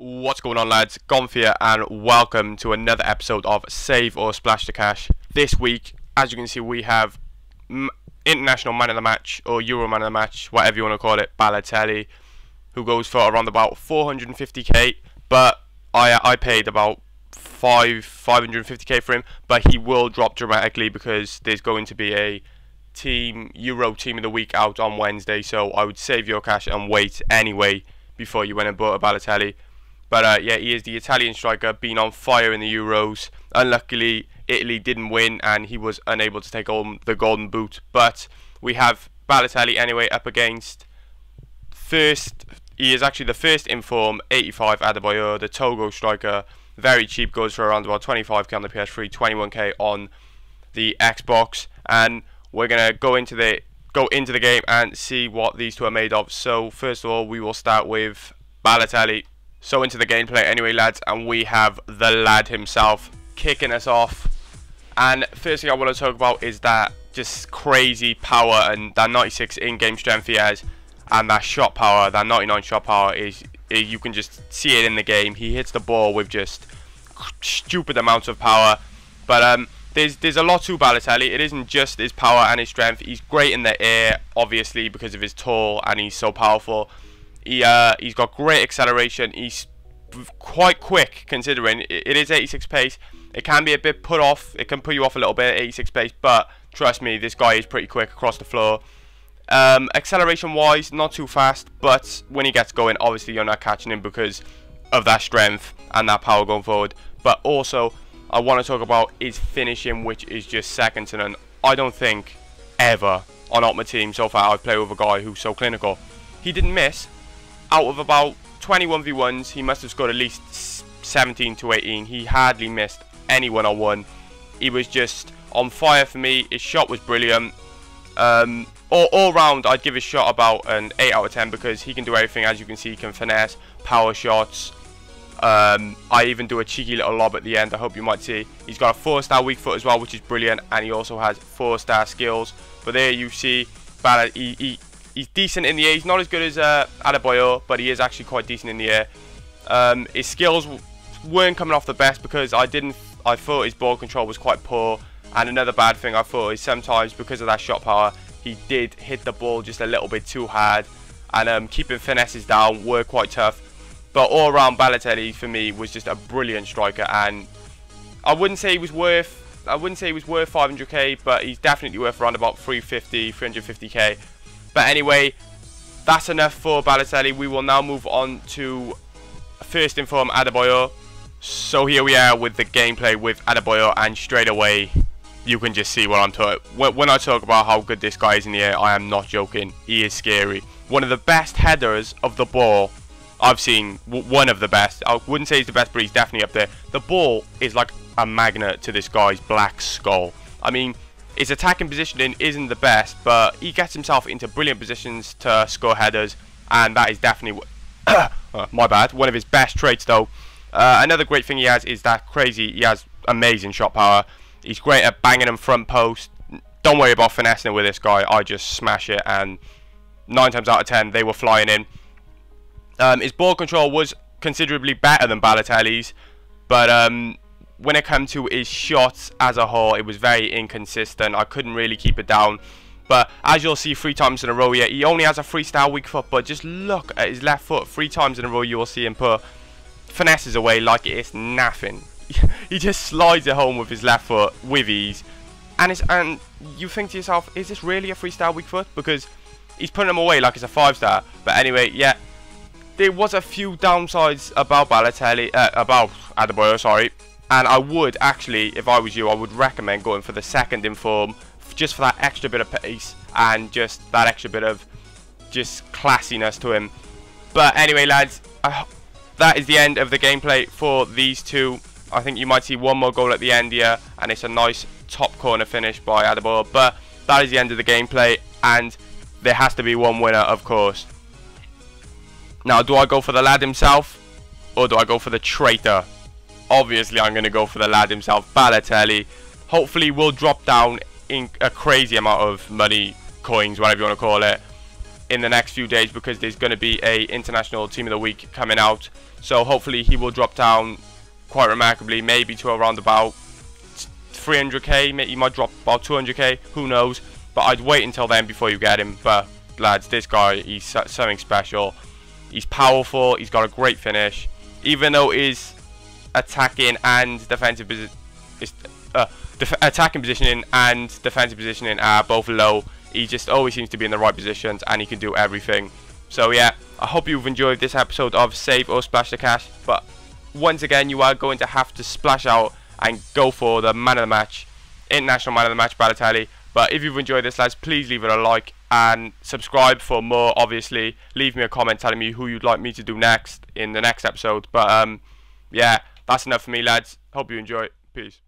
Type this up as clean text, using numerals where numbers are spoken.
What's going on, lads? Gonf here, and welcome to another episode of Save or Splash the Cash. This week, as you can see, we have International Man of the Match, or Euro Man of the Match, whatever you want to call it, Balotelli, who goes for around about 450k, but I paid about 550k for him, but he will drop dramatically because there's going to be a Euro Team of the Week out on Wednesday, so I would save your cash and wait anyway before you went and bought a Balotelli. But yeah, he is the Italian striker, been on fire in the Euros. Unluckily, Italy didn't win and he was unable to take home the golden boot. But we have Balotelli anyway up against he is actually the first in form, 85 Adebayor, the Togo striker. Very cheap, goes for around about 25k on the PS3, 21k on the Xbox. And we're going to go into the game and see what these two are made of. So first of all, we will start with Balotelli. So into the gameplay anyway, lads, and we have the lad himself kicking us off. And first thing I want to talk about is that just crazy power and that 96 in-game strength he has, and that shot power, that 99 shot power is you can just see it in the game. He hits the ball with just stupid amounts of power. But there's a lot to Balotelli. It isn't just his power and his strength. He's great in the air, obviously, because of his tall and he's so powerful. He's got great acceleration. He's quite quick considering it is 86 pace. It can be a bit put off. It can put you off a little bit at 86 pace, but trust me, this guy is pretty quick across the floor. Acceleration wise, not too fast, but when he gets going, obviously you're not catching him because of that strength and that power going forward. But also, I want to talk about his finishing, which is just second to none. I don't think ever on Ultimate Team so far I've played with a guy who's so clinical. He didn't miss. Out of about 21 v1s, he must have scored at least 17 to 18. He hardly missed any one-on-one. He was just on fire for me. His shot was brilliant. All round, I'd give his shot about an 8 out of 10 because he can do everything. As you can see, he can finesse, power shots. I even do a cheeky little lob at the end. I hope you might see. He's got a 4-star weak foot as well, which is brilliant. And he also has 4-star skills. But there you see, he's decent in the air. He's not as good as Adebayor, but he is actually quite decent in the air. His skills weren't coming off the best because I thought his ball control was quite poor. And another bad thing I thought is sometimes because of that shot power, he did hit the ball just a little bit too hard. And keeping finesses down were quite tough. But all around, Balotelli for me was just a brilliant striker, and I wouldn't say he was worth 500k, but he's definitely worth around about 350k. But anyway, that's enough for Balotelli. We will now move on to first in form Adebayor. So here we are with the gameplay with Adebayor, and straight away you can just see what I'm talking. When I talk about how good this guy is in the air, I am not joking. He is scary. One of the best headers of the ball I've seen. One of the best. I wouldn't say he's the best, but he's definitely up there. The ball is like a magnet to this guy's black skull. I mean, his attacking positioning isn't the best, but he gets himself into brilliant positions to score headers, and that is definitely my bad. One of his best traits, though. Another great thing he has is that he has amazing shot power. He's great at banging him front post. Don't worry about finessing with this guy. I just smash it, and 9 times out of 10 they were flying in. His ball control was considerably better than Balotelli's, but when it came to his shots as a whole, it was very inconsistent. I couldn't really keep it down. But as you'll see 3 times in a row here, he only has a 3-star weak foot, but just look at his left foot. 3 times in a row you will see him put finesses away like it's nothing. He just slides it home with his left foot with ease. And you think to yourself, is this really a 3-star weak foot? Because he's putting them away like it's a 5-star. But anyway, yeah. There was a few downsides about Adebayor, sorry. And I would actually, if I was you, I would recommend going for the second in form, just for that extra bit of pace and just that extra bit of just classiness to him. But anyway, lads, that is the end of the gameplay for these two. I think you might see one more goal at the end here, and it's a nice top corner finish by Adebayor. But that is the end of the gameplay, and there has to be one winner, of course. Now, do I go for the lad himself, or do I go for the traitor? Obviously, I'm going to go for the lad himself, Balotelli. Hopefully, we'll drop down in a crazy amount of money, coins, whatever you want to call it. in the next few days, because there's going to be a international team of the week coming out. So hopefully he will drop down quite remarkably, maybe to around about 300k. He might drop about 200k, who knows, but I'd wait until then before you get him. But lads, this guy, he's something special. He's powerful, he's got a great finish, even though his attacking and defensive attacking positioning and defensive positioning are both low. He just always seems to be in the right positions, and he can do everything. So yeah, I hope you've enjoyed this episode of Save or Splash the Cash. But once again, you are going to have to splash out and go for the man of the match, international man of the match, Balotelli. But if you've enjoyed this, lads, please leave it a like and subscribe for more. Obviously, leave me a comment telling me who you'd like me to do next in the next episode. But yeah, that's enough for me, lads. Hope you enjoy. Peace.